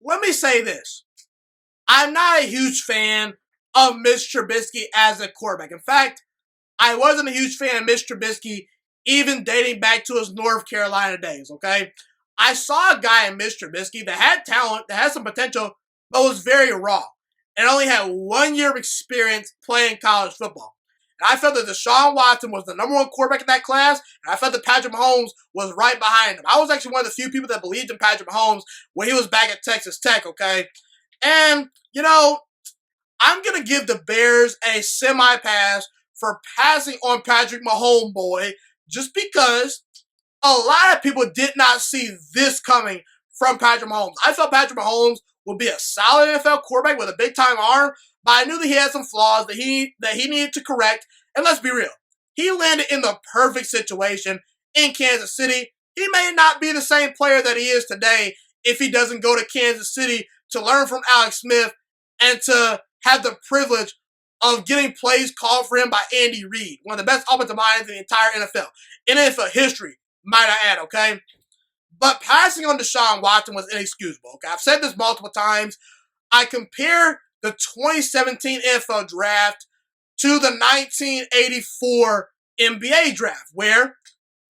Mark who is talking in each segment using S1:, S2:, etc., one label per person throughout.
S1: let me say this. I'm not a huge fan of Mitch Trubisky as a quarterback. In fact, I wasn't a huge fan of Mitch Trubisky even dating back to his North Carolina days, okay? I saw a guy in Mitch Trubisky that had talent, that had some potential, but was very raw and only had 1 year of experience playing college football. And I felt that Deshaun Watson was the number one quarterback in that class, and I felt that Patrick Mahomes was right behind him. I was actually one of the few people that believed in Patrick Mahomes when he was back at Texas Tech, okay? And, I'm going to give the Bears a semi-pass for passing on Patrick Mahomes, boy, just because a lot of people did not see this coming from Patrick Mahomes. I felt Patrick Mahomes would be a solid NFL quarterback with a big-time arm, but I knew that he had some flaws that he needed to correct. And let's be real, he landed in the perfect situation in Kansas City. He may not be the same player that he is today if he doesn't go to Kansas City to learn from Alex Smith and to have the privilege of getting plays called for him by Andy Reid, one of the best offensive minds in the entire NFL. In NFL history, might I add, okay? But passing on Deshaun Watson was inexcusable, okay? I've said this multiple times. I compare the 2017 NFL draft to the 1984 NBA draft, where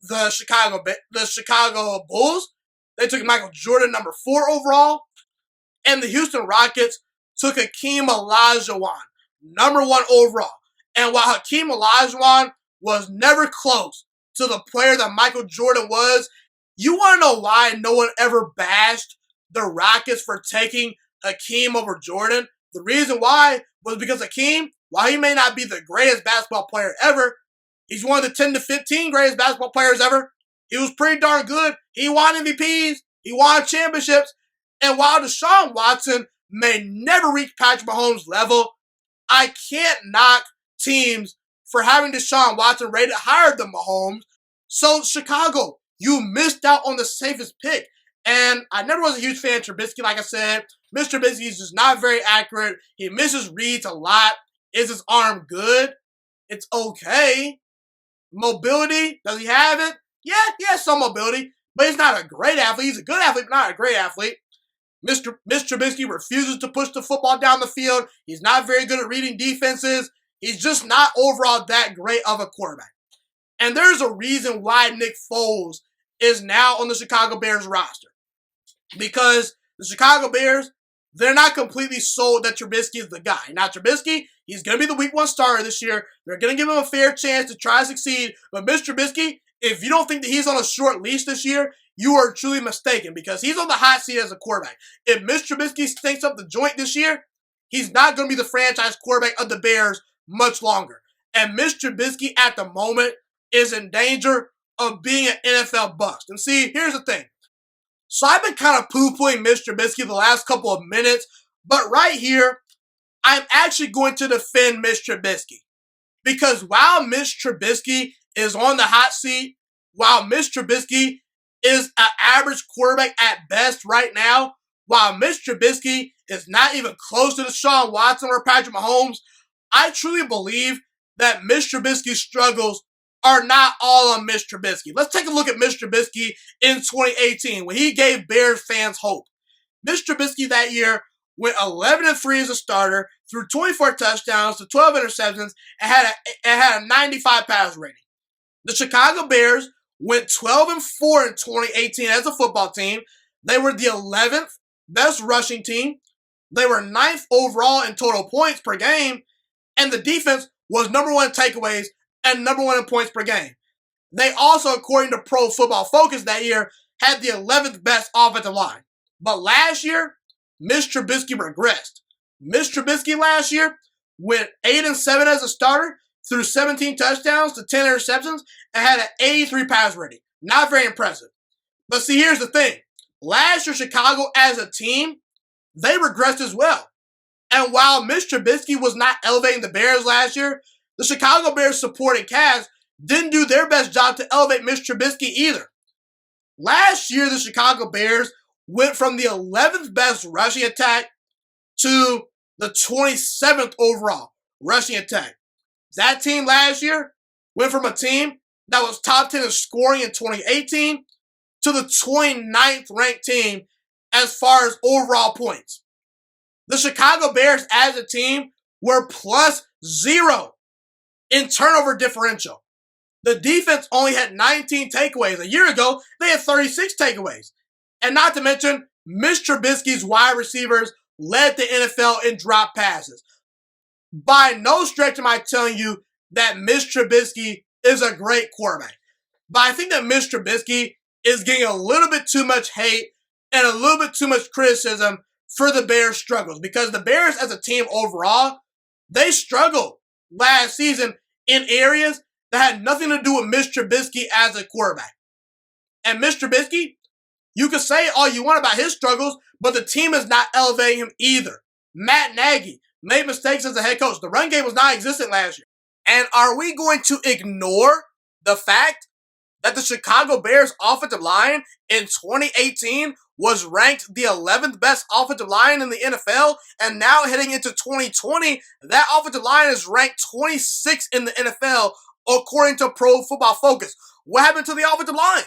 S1: the Chicago Bulls, they took Michael Jordan, number 4 overall, and the Houston Rockets took Hakeem Olajuwon, number 1 overall. And while Hakeem Olajuwon was never close to the player that Michael Jordan was, you want to know why no one ever bashed the Rockets for taking Hakeem over Jordan? The reason why was because Hakeem, while he may not be the greatest basketball player ever, he's one of the 10 to 15 greatest basketball players ever. He was pretty darn good. He won MVPs. He won championships. And while Deshaun Watson may never reach Patrick Mahomes' level, I can't knock teams for having Deshaun Watson rated higher than Mahomes. So, Chicago, you missed out on the safest pick. And I never was a huge fan of Trubisky, like I said. Mr. Trubisky is just not very accurate. He misses reads a lot. Is his arm good? It's okay. Mobility, does he have it? Yeah, he has some mobility, but he's not a great athlete. He's a good athlete, but not a great athlete. Mr. Trubisky refuses to push the football down the field. He's not very good at reading defenses. He's just not overall that great of a quarterback. And there's a reason why Nick Foles is now on the Chicago Bears roster. Because the Chicago Bears, they're not completely sold that Trubisky is the guy. Now, Trubisky, he's going to be the week 1 starter this year. They're going to give him a fair chance to try to succeed. But Mr. Trubisky, if you don't think that he's on a short leash this year, you are truly mistaken because he's on the hot seat as a quarterback. If Mitch Trubisky stinks up the joint this year, he's not going to be the franchise quarterback of the Bears much longer. And Mitch Trubisky at the moment is in danger of being an NFL bust. And see, here's the thing. So I've been kind of poo-pooing Mitch Trubisky the last couple of minutes, but right here, I'm actually going to defend Mitch Trubisky. Because while Mitch Trubisky is on the hot seat, while Mitch Trubisky is an average quarterback at best right now, while Mitch Trubisky is not even close to Deshaun Watson or Patrick Mahomes, I truly believe that Mitch Trubisky's struggles are not all on Mitch Trubisky. Let's take a look at Mitch Trubisky in 2018 when he gave Bears fans hope. Mitch Trubisky that year went 11-3 as a starter, threw 24 touchdowns to 12 interceptions, and had a 95 pass rating. The Chicago Bears went 12-4 in 2018 as a football team. They were the 11th best rushing team. They were 9th overall in total points per game, and the defense was number 1 in takeaways and number 1 in points per game. They also, according to Pro Football Focus that year, had the 11th best offensive line. But last year, Mitch Trubisky regressed. Mitch Trubisky last year went 8-7 as a starter, threw 17 touchdowns to 10 interceptions, and had an 83 pass rating. Not very impressive. But see, here's the thing. Last year, Chicago as a team, they regressed as well. And while Mitch Trubisky was not elevating the Bears last year, the Chicago Bears supporting cast didn't do their best job to elevate Mitch Trubisky either. Last year, the Chicago Bears went from the 11th best rushing attack to the 27th overall rushing attack. That team last year went from a team that was top 10 in scoring in 2018 to the 29th ranked team as far as overall points. The Chicago Bears as a team were +0 in turnover differential. The defense only had 19 takeaways. A year ago, they had 36 takeaways. And not to mention, Mitch Trubisky's wide receivers led the NFL in drop passes. By no stretch am I telling you that Mitch Trubisky is a great quarterback. But I think that Mitch Trubisky is getting a little bit too much hate and a little bit too much criticism for the Bears' struggles. Because the Bears as a team overall, they struggled last season in areas that had nothing to do with Mitch Trubisky as a quarterback. And Mitch Trubisky, you can say all you want about his struggles, but the team is not elevating him either. Matt Nagy made mistakes as a head coach. The run game was non-existent last year. And are we going to ignore the fact that the Chicago Bears offensive line in 2018 was ranked the 11th best offensive line in the NFL, and now heading into 2020, that offensive line is ranked 26th in the NFL according to Pro Football Focus? What happened to the offensive line?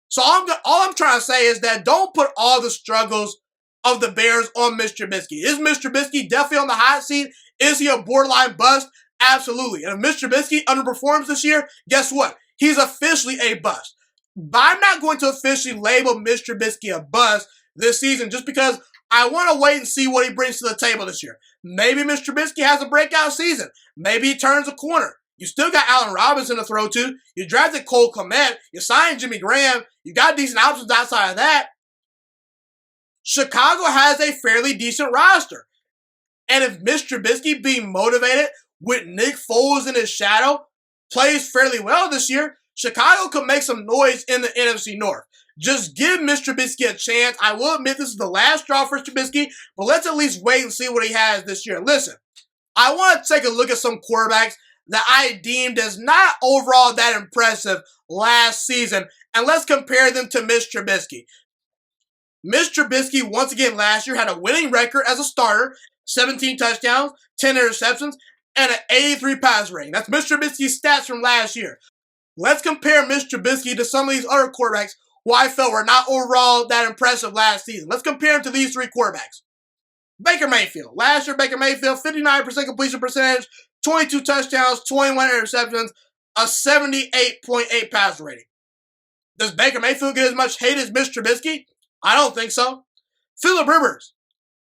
S1: So all I'm trying to say is that don't put all the struggles of the Bears on Mitch Trubisky. Is Mitch Trubisky definitely on the hot seat? Is he a borderline bust? Absolutely. And if Mitch Trubisky underperforms this year, guess what? He's officially a bust. But I'm not going to officially label Mitch Trubisky a bust this season just because I want to wait and see what he brings to the table this year. Maybe Mitch Trubisky has a breakout season. Maybe he turns a corner. You still got Allen Robinson to throw to. You drafted Cole Kmet. You signed Jimmy Graham. You got decent options outside of that. Chicago has a fairly decent roster. And if Mitch Trubisky, being motivated with Nick Foles in his shadow, plays fairly well this year, Chicago could make some noise in the NFC North. Just give Mitch Trubisky a chance. I will admit this is the last straw for Trubisky, but let's at least wait and see what he has this year. Listen, I want to take a look at some quarterbacks that I deemed as not overall that impressive last season, and let's compare them to Mitch Trubisky. Mitch Trubisky, once again last year, had a winning record as a starter, 17 touchdowns, 10 interceptions, and an 83 pass rating. That's Mitch Trubisky's stats from last year. Let's compare Mitch Trubisky to some of these other quarterbacks who I felt were not overall that impressive last season. Let's compare him to these three quarterbacks. Baker Mayfield. Last year, Baker Mayfield, 59% completion percentage, 22 touchdowns, 21 interceptions, a 78.8 pass rating. Does Baker Mayfield get as much hate as Mitch Trubisky? I don't think so. Philip Rivers.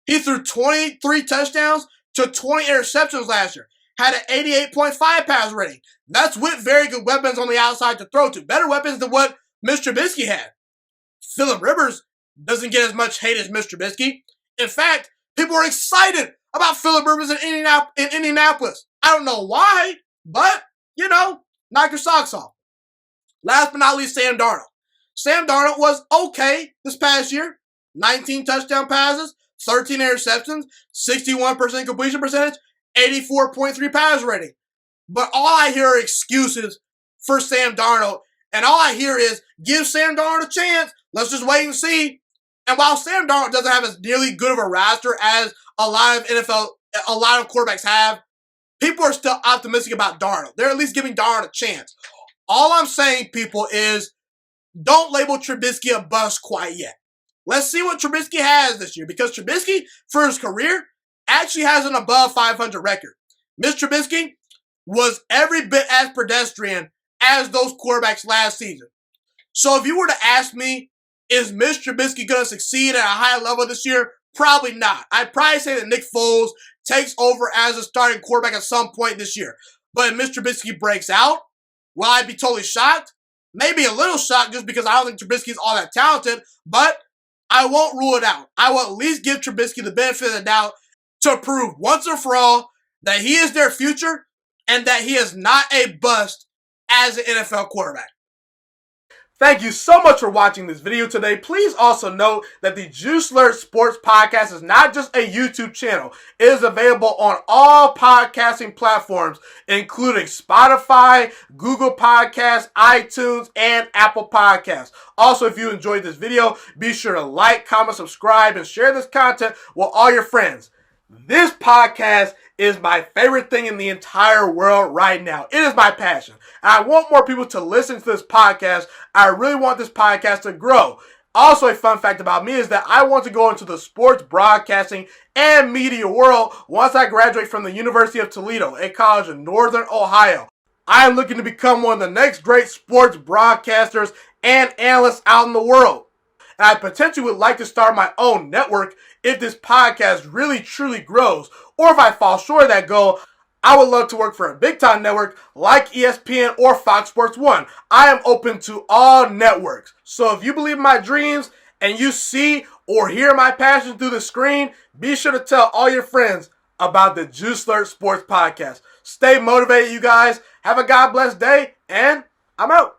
S1: He threw 23 touchdowns to 20 interceptions last year. Had an 88.5 pass rating. That's with very good weapons on the outside to throw to. Better weapons than what Mitch Trubisky had. Philip Rivers doesn't get as much hate as Mitch Trubisky. In fact, people are excited about Philip Rivers in Indianapolis. I don't know why, but, knock your socks off. Last but not least, Sam Darnold. Sam Darnold was okay this past year. 19 touchdown passes, 13 interceptions, 61% completion percentage, 84.3 pass rating. But all I hear are excuses for Sam Darnold, and all I hear is, give Sam Darnold a chance. Let's just wait and see. And while Sam Darnold doesn't have as nearly good of a roster as a lot of quarterbacks have, people are still optimistic about Darnold. They're at least giving Darnold a chance. All I'm saying, people, is don't label Trubisky a bust quite yet. Let's see what Trubisky has this year, because Trubisky, for his career, actually has an above 500 record. Mitch Trubisky was every bit as pedestrian as those quarterbacks last season. So if you were to ask me, is Mitch Trubisky going to succeed at a high level this year? Probably not. I'd probably say that Nick Foles takes over as a starting quarterback at some point this year. But if Mitch Trubisky breaks out, will I be totally shocked? Maybe a little shocked just because I don't think Trubisky's all that talented, but I won't rule it out. I will at least give Trubisky the benefit of the doubt to prove once and for all that he is their future and that he is not a bust as an NFL quarterback. Thank you so much for watching this video today. Please also note that the Juice Alert Sports Podcast is not just a YouTube channel. It is available on all podcasting platforms, including Spotify, Google Podcasts, iTunes, and Apple Podcasts. Also, if you enjoyed this video, be sure to like, comment, subscribe, and share this content with all your friends. This podcast is my favorite thing in the entire world right now. It is my passion. And I want more people to listen to this podcast. I really want this podcast to grow. Also, a fun fact about me is that I want to go into the sports broadcasting and media world once I graduate from the University of Toledo, a college in Northern Ohio. I am looking to become one of the next great sports broadcasters and analysts out in the world. And I potentially would like to start my own network if this podcast really truly grows. Or if I fall short of that goal, I would love to work for a big time network like ESPN or Fox Sports 1. I am open to all networks. So if you believe in my dreams and you see or hear my passion through the screen, be sure to tell all your friends about the Juice Alert Sports Podcast. Stay motivated, you guys. Have a God bless day, and I'm out.